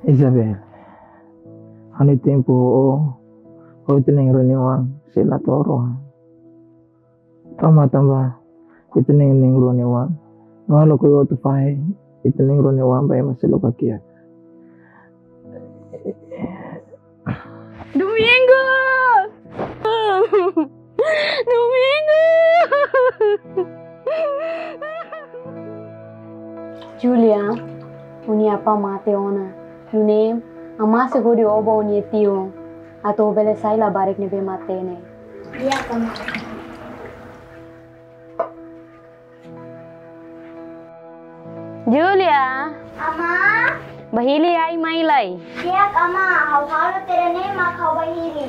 Isabel, ano tempo o itineng runiwang sila toro. Tama tamba itineng ning runiwang. Walo ko yoto pai itineng runiwang pai masilo kakia. Domingo! Domingo! Julia, uni apa mate ona. Nune, ama se godi oba uni tio. Ato bele sai la barik ne be mate ne. Iya, Kama. Julia, Ama, bahili ai mailai. iya, Kama. Hau-hau तेरे ने माँ खाओ बहिरी.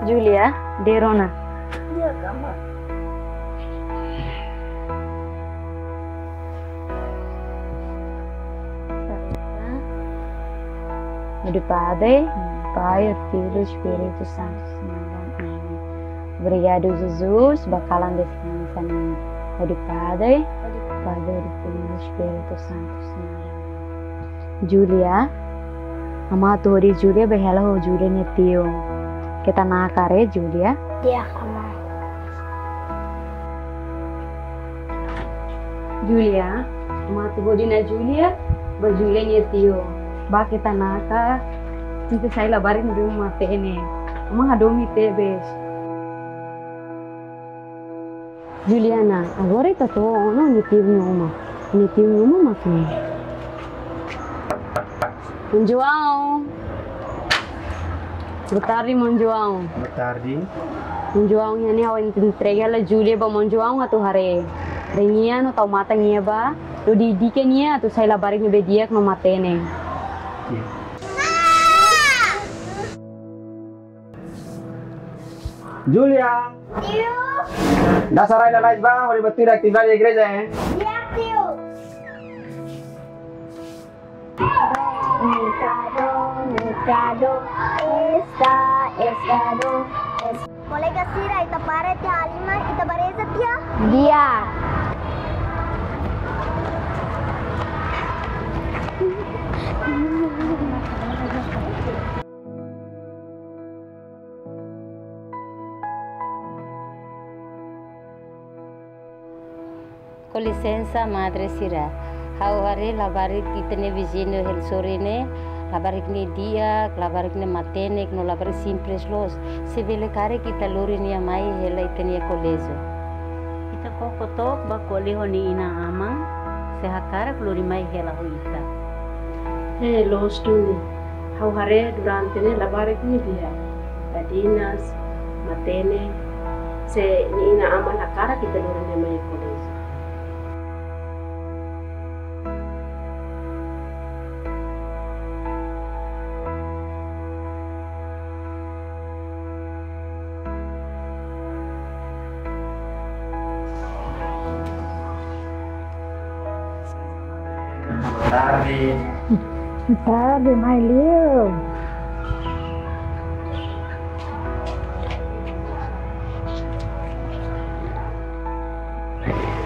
Julia, Derona. Iya, Kama. Do Padre, Pai, Filho e Espírito Santo. Obrigado, Jesus. Bakalan descansa em do Padre, Pai, do Filho e Espírito Santo. Julia, ama tori Julia behela ho Julia netio. Kita nakare Julia. Iya, Kama. Julia, ama tori na Julia, ba Julia netio. Ba kita naka, kita saya labarin di rumah ini. Ama hadomi tebes. Juliana, agora está todo no netio uma. Netio uma makin. João. Boa tarde, João. Boa tarde. João, yani awan entrega la Julia ba João atu hare. Renia no tau mata nia ba, do didike nia atu saya labarin be diak no matene. Julia, Tio, dasar aja guys bang, udah betul aktifkan di gereja ya. iya, Tio. Mikado, estado. Boleh gak sih, kita pare tia Alima, kita bareza tia? Dia. Com licença, Madre Sira. Hau hari labarik itene vizino hel sorene, labarik ni dia, labarik ni matenek, no labarik simples los. Sebele kare kita luri ni amai hela itene kolezo. Ita kokotok ba koleho ni ina amang, sehakara kluri mai hela huita. Los tuni. Hau hare durante ne labarik ni dia. Badinas, matene, se ni ina ama hakara kita luri ni mai kolezo. Tarde. Tarde, mais Leo.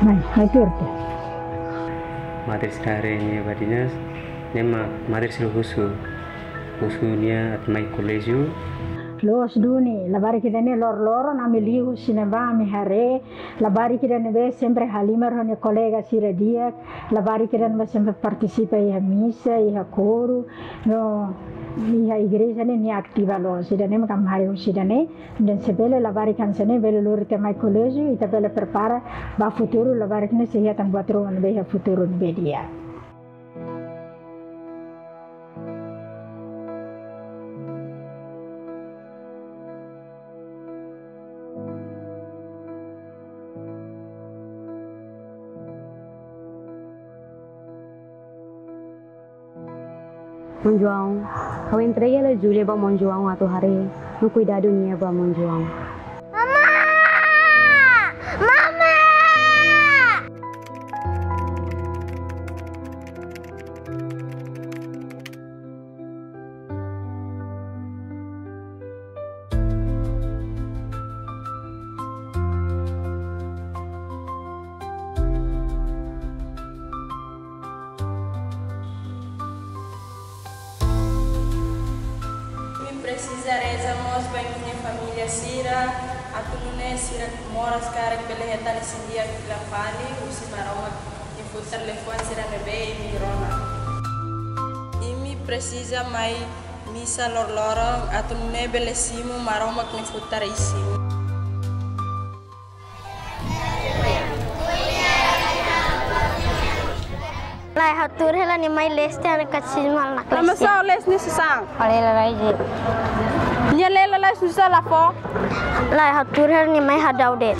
Mai turte. Madre Sirare ni badinas, nema Madre Sir husunya at mai kolégio. Los duni, labari kita ne lor nami liu sineba mi hare, labari kita ne be sempre halimar hone kolega sira dia, labari kita ne sempre participa ia misa, ia coro, no ia igreja ne ni aktiva lo, sida ne makam hari sida ne, dan sebele labari kan sene bele lor te mai colégio, ita bele prepara ba futuro labari ne sehia tan buat ruang be ia futuro be dia. João, eu entreguei a Júlia para João a hari, no cuidado minha para João. Mama! Mama! precisaremos para minha família Sira, a tunune Sira que mora sekarang beleheta di Sindia Vila Fali, usi maroma e fu telefone Sira nebe e Mirona. Imi precisa mai misa lorlorong a tunune belesimu maroma que fu tarisimu. Lai hatur hela ni mai leste ana katsimal nak. Lama sao les ni sesang. Alela raije. Nya lela les ni sa lafo. Lai hatur hela ni mai hadaudet.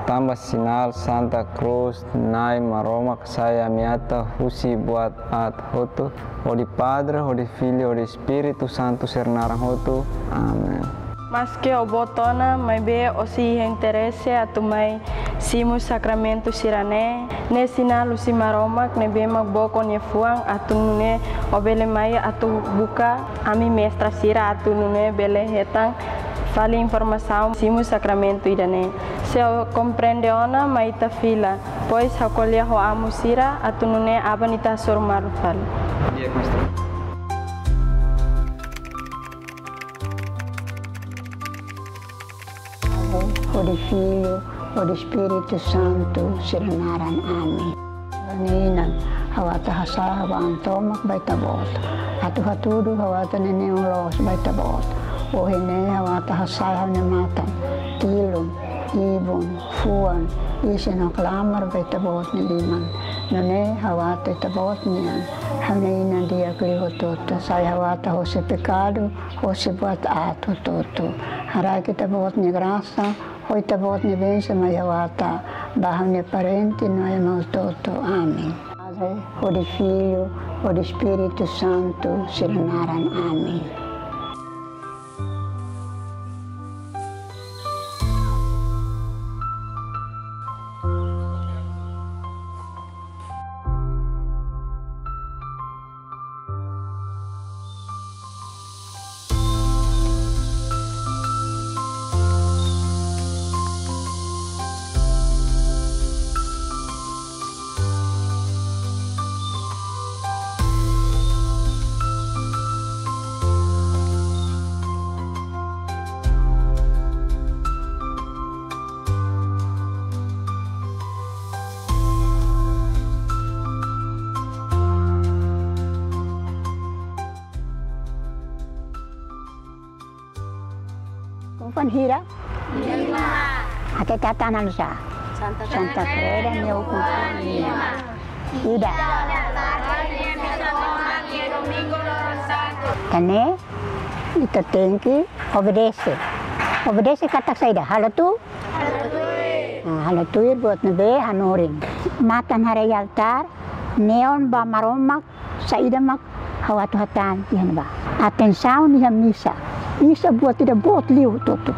Tambah sinal Santa Cruz nai maroma saya miata husi buat at hotu odi Padre, odi Filho, odi Espírito Santo sernarang hotu. Amen. Mas que o botona mai be osi interesse atu mai simu sacramento sirane ne sinal usi maroma ne be magboko ne fuang atu nune obele mai atu buka ami mestra sira atu nune bele hetang fali informação simu sacramento idane se compreende ona mai ta fila pois hakolia ho amu sira atu nune abanita sormar fal. Iya, Master. Odi Filho, odi Espírito Santo, siranaran amin. Ninan, hawata hasa hawa antomak baita bot. Atu hatudu hawata nene ulos baita bot. Ohine hawata hasa hawne matan. Tilum, ibon, fuan, isen ho klamar baita bot ni liman. Nane hawata ita bot niyan. Hawne inan dia kliho toto. Saya hawata hose pecado, hose buat ato toto. Harai kita bot ni grasa. Hoy tabot ni bense mayawata, bahang ni parenti no ay toto. Amin. Padre, o di Filho, o di Espírito Santo, siranaran. Amin. Kumpan hira? Ate tatanan sa? Santa Cruz niyo kumpan hira. Ida. Kane, ito tengki, obedece. Obedece kata saya dah. Halo tu? Halo tu buat nebe hanoring. Matan hari altar, neon ba maromak, sa idamak, hawatu hatan yan ba. Atenção niya misa. Misa buat tidak buat liu toto.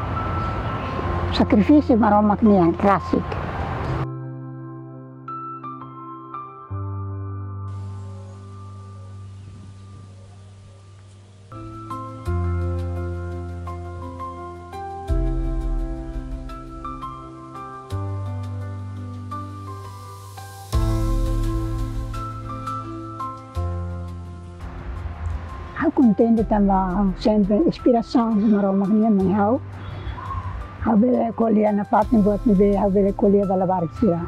Sakrifisi maromak niyan klasik. Aku entendo também sempre inspiração de maromak niyan may hau. Habele kolia na patni buat nibe habele kolia balabar sira.